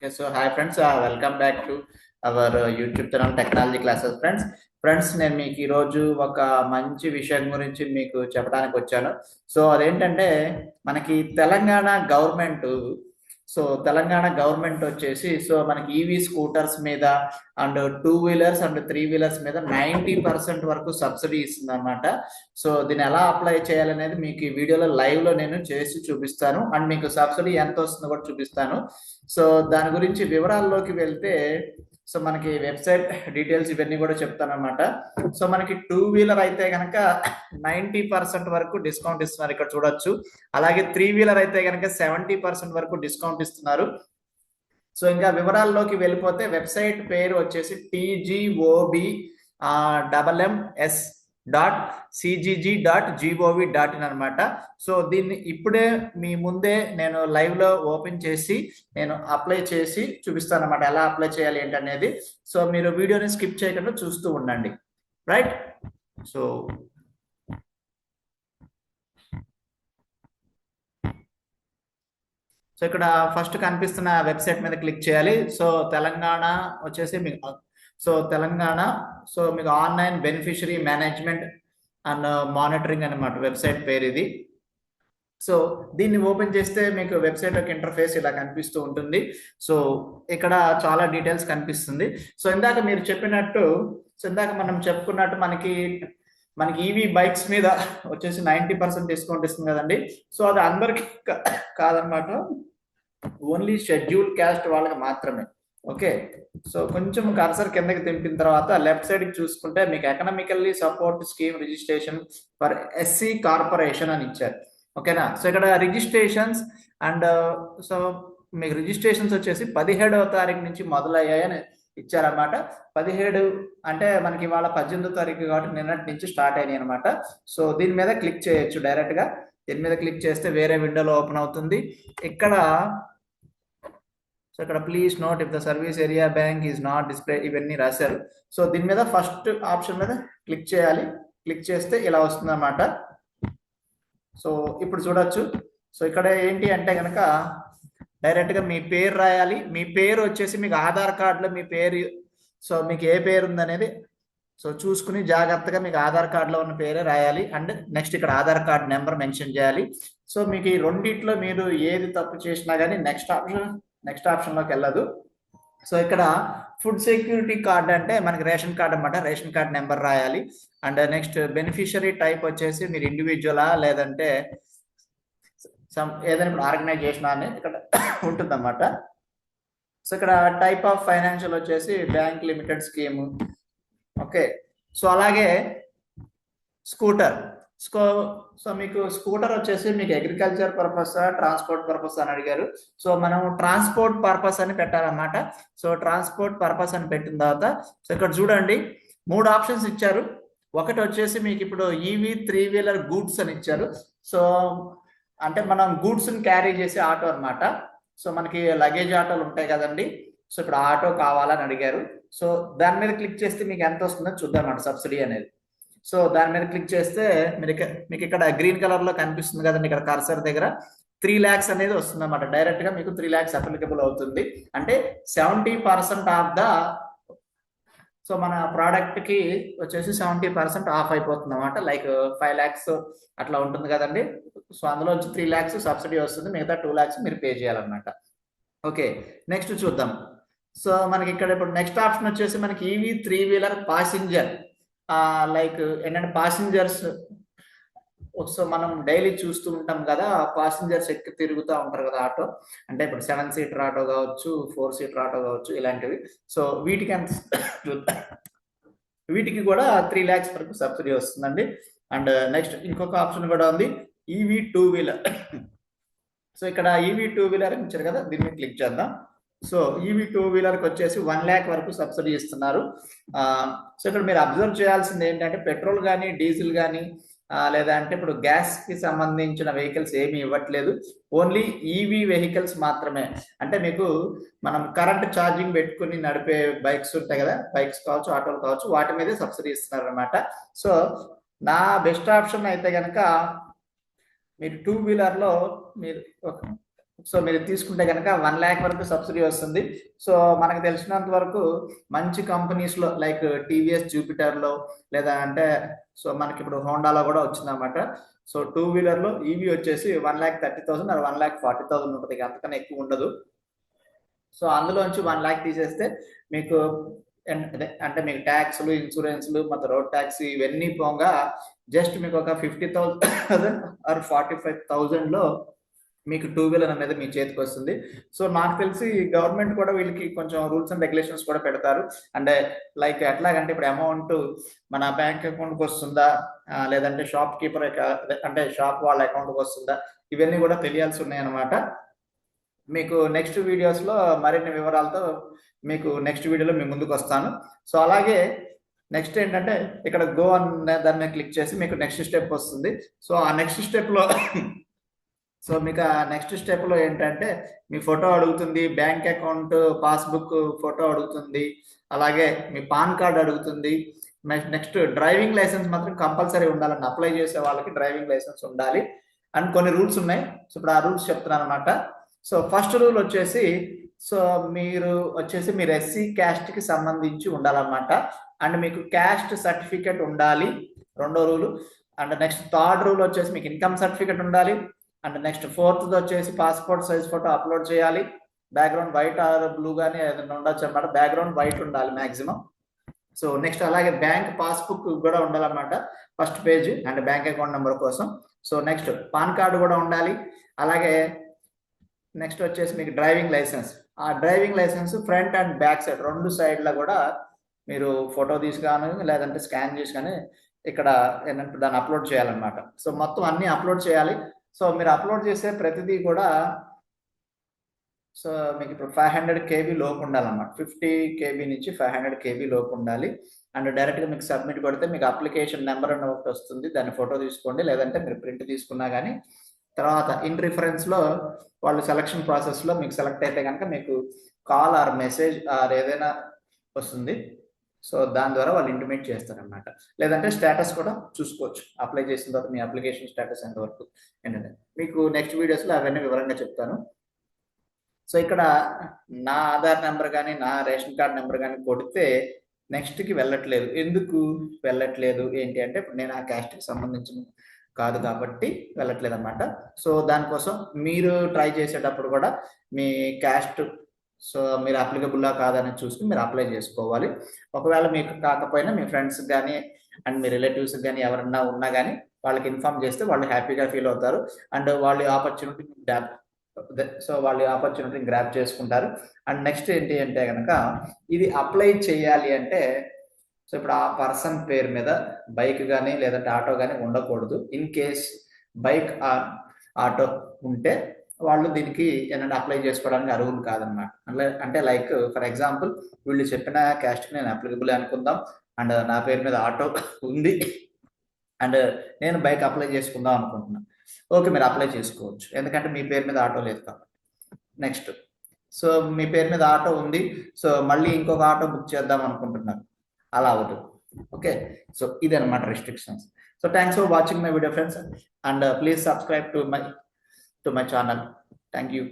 Okay, so hi friends, welcome back to our YouTube channel technology classes friends నేను మీకు ఈరోజు ఒక మంచి విషయం గురించి మీకు చెప్పడానికి వచ్చాను. సో అదేంటంటే మనకి తెలంగాణ గవర్నమెంట్ వచ్చేసి సో మనకి ఈవీ స్కూటర్స్ మీద and two wheelers and three wheelers మీద 90% వరకు సబ్సిడీ ఇస్తుంది అనమాట. సో దీన్ని ఎలా అప్లై చేయాలనేది మీకు ఈ వీడియోలో లైవ్ లో నేను చేసి చూపిస్తాను అండ్ మీకు సబ్సిడీ ఎంత వస్తుందో కూడా చూపిస్తాను. సో దాని గురించి వివరాల్లోకి వెళ్తే సో మనకి వెబ్సైట్ డీటెయిల్స్ ఇవన్నీ కూడా చెప్తాను అనమాట. సో మనకి టూ వీలర్ అయితే కనుక 90% వరకు డిస్కౌంట్ ఇస్తున్నారు, ఇక్కడ చూడొచ్చు. అలాగే త్రీ వీలర్ అయితే కనుక 70% వరకు డిస్కౌంట్ ఇస్తున్నారు. సో ఇంకా వివరాల్లోకి వెళ్ళిపోతే వెబ్సైట్ పేరు వచ్చేసి tgobmss.cgg.gov.in అనమాట. సో దీన్ని ఇప్పుడే మీ ముందే నేను లైవ్ లో ఓపెన్ చేసి నేను అప్లై చేసి చూపిస్తాను అనమాట, ఎలా అప్లై చేయాలి ఏంటనేది. సో మీరు వీడియోని స్కిప్ చేయకుండా చూస్తూ ఉండండి, రైట్? సో సో ఇక్కడ ఫస్ట్ కనిపిస్తున్న వెబ్సైట్ మీద క్లిక్ చేయాలి. సో తెలంగాణ వచ్చేసి మీకు సో మీకు online beneficiary management and monitoring అనమాట వెబ్సైట్ పేరు ఇది. సో దీన్ని ఓపెన్ చేస్తే మీకు వెబ్సైట్ యొక్క ఇంటర్ఫేస్ ఇలా కనిపిస్తూ ఉంటుంది. సో ఇక్కడ చాలా డీటెయిల్స్ కనిపిస్తుంది. సో ఇందాక మనం చెప్పుకున్నట్టు మనకి ఈవీ బైక్స్ మీద వచ్చేసి 90% డిస్కౌంట్ ఇస్తుంది కదండి. సో అది అందరికి కాదనమాట, ఓన్లీ షెడ్యూల్ క్యాస్ట్ వాళ్ళకి మాత్రమే. ఓకే, సో కొంచెం కర్సర్ కిందకి తింపిన తర్వాత లెఫ్ట్ సైడ్ కి చూసుకుంటే మీకు economically support scheme registration for SC corporation అని ఇచ్చారు. ఓకేనా? సో ఇక్కడ రిజిస్ట్రేషన్స్ అండ్ సో మీకు రిజిస్ట్రేషన్స్ వచ్చేసి 17వ తారీఖు నుంచి మొదలయ్యాయని ఇచ్చారన్నమాట. 17 అంటే మనకి ఇవాళ 18వ తారీఖు కాబట్టి నిన్నటి నుంచి స్టార్ట్ అయినాయి అనమాట. సో దీని మీద క్లిక్ చేయొచ్చు డైరెక్ట్ గా. దీని మీద క్లిక్ చేస్తే వేరే విండోలో ఓపెన్ అవుతుంది. ఇక్కడ please note if the service area bank is not display ఇవన్నీ రాశారు. సో దీని మీద ఫస్ట్ ఆప్షన్ మీద క్లిక్ చేయాలి. క్లిక్ చేస్తే ఇలా వస్తుంది అన్నమాట. సో ఇప్పుడు చూడొచ్చు. సో ఇక్కడ ఏంటి అంటే కనుక డైరెక్ట్ గా మీ పేరు రాయాలి. మీ పేరు వచ్చేసి మీకు ఆధార్ కార్డులో మీ పేరు, సో మీకు ఏ పేరు ఉందనేది సో చూసుకుని జాగ్రత్తగా మీకు ఆధార్ కార్డులో ఉన్న పేరే రాయాలి. అండ్ నెక్స్ట్ ఇక్కడ ఆధార్ కార్డ్ నెంబర్ మెన్షన్ చేయాలి. సో మీకు ఈ రెండిట్లో మీరు ఏది తప్పు చేసినా కానీ నెక్స్ట్ ఆప్షన్లోకి వెళ్ళదు. సో ఇక్కడ ఫుడ్ సెక్యూరిటీ కార్డ్ అంటే మనకి రేషన్ కార్డ్ అనమాట, రేషన్ కార్డ్ నెంబర్ రాయాలి. అండ్ నెక్స్ట్ బెనిఫిషరీ టైప్ వచ్చేసి మీరు ఇండివిజువలా లేదంటే ఏదైనా ఇప్పుడు ఆర్గనైజేషన్ అనేది ఇక్కడ ఉంటుందన్నమాట. సో ఇక్కడ టైప్ ఆఫ్ ఫైనాన్షియల్ వచ్చేసి bank limited scheme. Okay, so అలాగే స్కూటర్. సో మీకు స్కూటర్ వచ్చేసి మీకు అగ్రికల్చర్ పర్పస్ ట్రాన్స్పోర్ట్ పర్పస్ అని అడిగారు. సో మనం ట్రాన్స్పోర్ట్ పర్పస్ అని పెట్టాలన్నమాట. సో ట్రాన్స్పోర్ట్ పర్పస్ అని పెట్టిన తర్వాత సో ఇక్కడ చూడండి 3 ఆప్షన్స్ ఇచ్చారు. ఒకటి వచ్చేసి మీకు ఇప్పుడు ఈవీ త్రీ వీలర్ గూడ్స్ అని ఇచ్చారు. సో అంటే మనం గూడ్స్ ని క్యారీ చేసే ఆటో అనమాట. సో మనకి లగేజ్ ఆటోలు ఉంటాయి కదండి. సో ఇప్పుడు ఆటో కావాలని అడిగారు. సో దాని మీద క్లిక్ చేస్తే మీకు ఎంత వస్తుందో చూద్దామన్నమాట సబ్సిడీ అనేది. సో దాని మీద క్లిక్ చేస్తే మీకు ఇక్కడ గ్రీన్ కలర్ లో కనిపిస్తుంది కదండి, ఇక్కడ కర్సర్ దగ్గర 3 lakhs అనేది వస్తుంది అన్నమాట. డైరెక్ట్ గా మీకు 3 lakhs అప్లికబుల్ అవుతుంది. అంటే 70% ఆఫ్ ద సో మన ప్రోడక్ట్ కి వచ్చేసి 70% ఆఫ్ అయిపోతుంది అనమాట. లైక్ 5 lakhs అట్లా ఉంటుంది కదండి. సో అందులో 3 lakhs సబ్సిడీ వస్తుంది, మిగతా 2 lakhs మీరు పే చేయాలన్నమాట. ఓకే, నెక్స్ట్ చూద్దాం. సో మనకి ఇక్కడ ఇప్పుడు నెక్స్ట్ ఆప్షన్ వచ్చేసి మనకి EV three wheeler passenger. Like ఏంటంటే పాసింజర్స్, సో మనం డైలీ చూస్తూ ఉంటాం కదా, పాసింజర్స్ ఎక్కి తిరుగుతూ ఉంటారు కదా ఆటో. అంటే ఇప్పుడు 7 సీటర్ ఆటో కావచ్చు, 4 సీటర్ ఆటో కావచ్చు, ఇలాంటివి. సో వీటికి కూడా 3 lakhs వరకు సబ్సిడీ వస్తుందండి. అండ్ నెక్స్ట్ ఇంకొక ఆప్షన్ కూడా ఉంది, ఈవీ టూ వీలర్. సో ఇక్కడ ఈవీ టూ వీలర్ ఇచ్చారు కదా, దీన్ని క్లిక్ చేద్దాం. సో ఈవీ టూ వీలర్కి వచ్చేసి 1 lakh వరకు సబ్సిడీ ఇస్తున్నారు. సో ఇక్కడ మీరు అబ్జర్వ్ చేయాల్సింది ఏంటంటే పెట్రోల్ కానీ డీజిల్ కానీ లేదా అంటే ఇప్పుడు గ్యాస్ కి సంబంధించిన వెహికల్స్ ఏమీ ఇవ్వట్లేదు, ఓన్లీ ఈవీ వెహికల్స్ మాత్రమే. అంటే మీకు మనం కరెంట్ ఛార్జింగ్ పెట్టుకుని నడిపే బైక్స్ ఉంటాయి కదా, బైక్స్ కావచ్చు ఆటోలు కావచ్చు, వాటి మీదే సబ్సిడీ ఇస్తున్నారు అనమాట. సో నా బెస్ట్ ఆప్షన్ అయితే కనుక మీరు టూ వీలర్లో మీరు సో మీరు తీసుకుంటే కనుక 1 lakh వరకు సబ్సిడీ వస్తుంది. సో మనకు తెలిసినంత వరకు మంచి కంపెనీస్లో లైక్ టీవీఎస్ జూపిటర్లో లేదా అంటే సో మనకి ఇప్పుడు హోండాలో కూడా వచ్చిందన్నమాట. సో 2-వీలర్లో ఈవీ వచ్చేసి 1,30,000 ఆర్ 1,40,000 ఉంటుంది, అంతకన్నా ఎక్కువ ఉండదు. సో అందులోంచి 1 lakh తీసేస్తే మీకు అంటే మీకు ట్యాక్స్లు, ఇన్సూరెన్స్లు, మొత్తం రోడ్ ట్యాక్స్ ఇవన్నీ పోగా జస్ట్ మీకు ఒక 50,000 ఆర్ 45,000లో మీకు 2-వీలర్ అనేది మీ చేతికి వస్తుంది. సో నాకు తెలిసి గవర్నమెంట్ కూడా వీళ్ళకి కొంచెం రూల్స్ అండ్ రెగ్యులేషన్స్ కూడా పెడతారు. అంటే లైక్ ఎట్లాగంటే ఇప్పుడు అమౌంట్ మన బ్యాంక్ అకౌంట్కి వస్తుందా, లేదంటే షాప్ కీపర్ అంటే షాప్ వాళ్ళ అకౌంట్కి వస్తుందా, ఇవన్నీ కూడా తెలియాల్సి ఉన్నాయన్నమాట. మీకు నెక్స్ట్ వీడియోస్లో మరిన్ని వివరాలతో మీకు నెక్స్ట్ వీడియోలో మీ ముందుకు వస్తాను. సో అలాగే నెక్స్ట్ ఏంటంటే ఇక్కడ గో అనే దాన్ని క్లిక్ చేసి మీకు నెక్స్ట్ స్టెప్ వస్తుంది. సో ఆ నెక్స్ట్ స్టెప్లో సో మీకు ఆ నెక్స్ట్ స్టెప్లో ఏంటంటే మీ ఫోటో అడుగుతుంది, బ్యాంక్ అకౌంట్ పాస్బుక్ ఫోటో అడుగుతుంది, అలాగే మీ పాన్ కార్డ్ అడుగుతుంది. నెక్స్ట్ డ్రైవింగ్ లైసెన్స్ మాత్రం కంపల్సరీ ఉండాలండి. అప్లై చేసే వాళ్ళకి డ్రైవింగ్ లైసెన్స్ ఉండాలి అండ్ కొన్ని రూల్స్ ఉన్నాయి. సో ఇప్పుడు ఆ రూల్స్ చెప్తున్నాను అనమాట. సో ఫస్ట్ రూల్ వచ్చేసి సో మీరు ఎస్సీ క్యాస్ట్కి సంబంధించి ఉండాలన్నమాట. అండ్ మీకు క్యాస్ట్ సర్టిఫికెట్ ఉండాలి, రెండో rule. And next third rule వచ్చేసి మీకు ఇన్కమ్ సర్టిఫికెట్ ఉండాలి. అండ్ నెక్స్ట్ ఫోర్త్ వచ్చేసి పాస్పోర్ట్ సైజ్ ఫోటో అప్లోడ్ చేయాలి. బ్యాక్గ్రౌండ్ వైట్ ఆర్ బ్లూ కానీ ఏదైనా ఉండొచ్చు అనమాట. బ్యాక్గ్రౌండ్ వైట్ ఉండాలి మ్యాక్సిమం. సో నెక్స్ట్ అలాగే బ్యాంక్ పాస్బుక్ కూడా ఉండాలన్నమాట, first page and bank account number కోసం. సో నెక్స్ట్ పాన్ కార్డు కూడా ఉండాలి. అలాగే నెక్స్ట్ వచ్చేసి మీకు డ్రైవింగ్ లైసెన్స్. ఆ driving licence front and back side రెండు సైడ్లో కూడా మీరు ఫోటో తీసుకొని లేదంటే స్కాన్ చేసి కానీ ఇక్కడ ఏంటంటే దాన్ని అప్లోడ్ చేయాలన్నమాట. సో మొత్తం అన్నీ అప్లోడ్ చేయాలి. సో మీరు అప్లోడ్ చేసే ప్రతిదీ కూడా సో మీకు ఇప్పుడు 500 KB లోపు ఉండాలన్నమాట. 50 KB నుంచి 500 KB లోపు ఉండాలి. అండ్ డైరెక్ట్గా మీకు సబ్మిట్ కొడితే మీకు అప్లికేషన్ నెంబర్ అన్న ఒకటి వస్తుంది, దాన్ని ఫోటో తీసుకోండి, లేదంటే మీరు ప్రింట్ తీసుకున్నా కానీ తర్వాత ఇన్ రిఫరెన్స్లో వాళ్ళు సెలక్షన్ ప్రాసెస్లో మీకు సెలెక్ట్ అయితే కనుక మీకు కాల్ ఆర్ మెసేజ్ ఆర్ ఏదైనా వస్తుంది. సో దాని ద్వారా వాళ్ళు ఇంటిమేట్ చేస్తారనమాట. లేదంటే స్టేటస్ కూడా చూసుకోవచ్చు, అప్లై చేసిన తర్వాత మీ అప్లికేషన్ స్టేటస్ ఎంతవరకు ఏంటంటే మీకు నెక్స్ట్ వీడియోస్లో అవన్నీ వివరంగా చెప్తాను. సో ఇక్కడ నా ఆధార్ నెంబర్ కానీ నా రేషన్ కార్డ్ నెంబర్ కానీ కొడితే నెక్స్ట్కి వెళ్ళట్లేదు. ఎందుకు వెళ్ళట్లేదు ఏంటి అంటే ఇప్పుడు నేను ఆ క్యాస్ట్కి సంబంధించిన కాదు కాబట్టి వెళ్ళట్లేదు అనమాట. సో దానికోసం మీరు ట్రై చేసేటప్పుడు కూడా మీ క్యాస్ట్ సో మీరు అప్లికబుల్లా కాదని చూసుకుని మీరు అప్లై చేసుకోవాలి. ఒకవేళ మీకు కాకపోయినా మీ ఫ్రెండ్స్ కానీ అండ్ మీ రిలేటివ్స్ కానీ ఎవరన్నా ఉన్నా కానీ వాళ్ళకి ఇన్ఫార్మ్ చేస్తే వాళ్ళు హ్యాపీగా ఫీల్ అవుతారు అండ్ వాళ్ళు ఆపర్చునిటీని గ్రాప్ చేసుకుంటారు. అండ్ నెక్స్ట్ ఏంటి అంటే కనుక ఇది అప్లై చేయాలి అంటే సో ఇప్పుడు ఆ పర్సన్ పేరు మీద బైక్ కానీ లేదంటే ఆటో కానీ ఉండకూడదు. ఇన్ కేస్ బైక్ ఆటో ఉంటే వాళ్ళు దీనికి ఏంటంటే అప్లై చేసుకోవడానికి అర్హులు కాదనమాట. అంటే లైక్ ఫర్ ఎగ్జాంపుల్ వీళ్ళు చెప్పిన క్యాస్ట్కి నేను అప్లికబుల్ అనుకుందాం అండ్ నా పేరు మీద ఆటో ఉంది అండ్ నేను బైక్ అప్లై చేసుకుందాం అనుకుంటున్నాను. ఓకే, మీరు అప్లై చేసుకోవచ్చు, ఎందుకంటే మీ పేరు మీద ఆటో లేదు కాబట్టి. నెక్స్ట్ సో మీ పేరు మీద ఆటో ఉంది, సో మళ్ళీ ఇంకొక ఆటో బుక్ చేద్దాం అనుకుంటున్నారు, అలా అవుతుంది. ఓకే, సో ఇది అనమాట restrictions. So thanks for watching my video friends and please subscribe to my channel. Thank you.